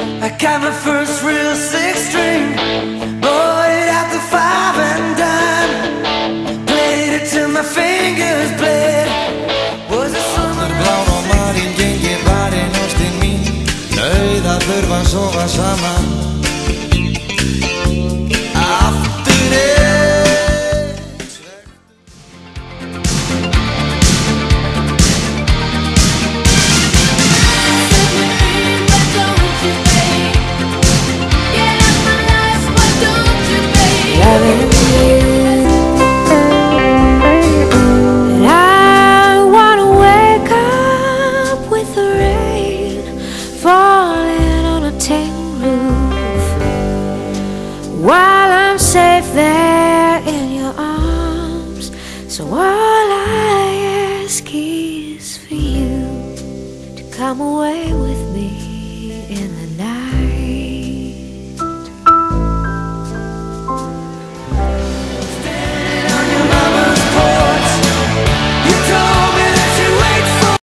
I got my first real six-string, bought it at the five and dime, played it till my fingers bled. Was it summer? Blár og marinn gengir varinn ástin mín, nauð að þurfa að sofa saman. Aftur falling on a tin roof, while I'm safe there in your arms. So all I ask is for you to come away with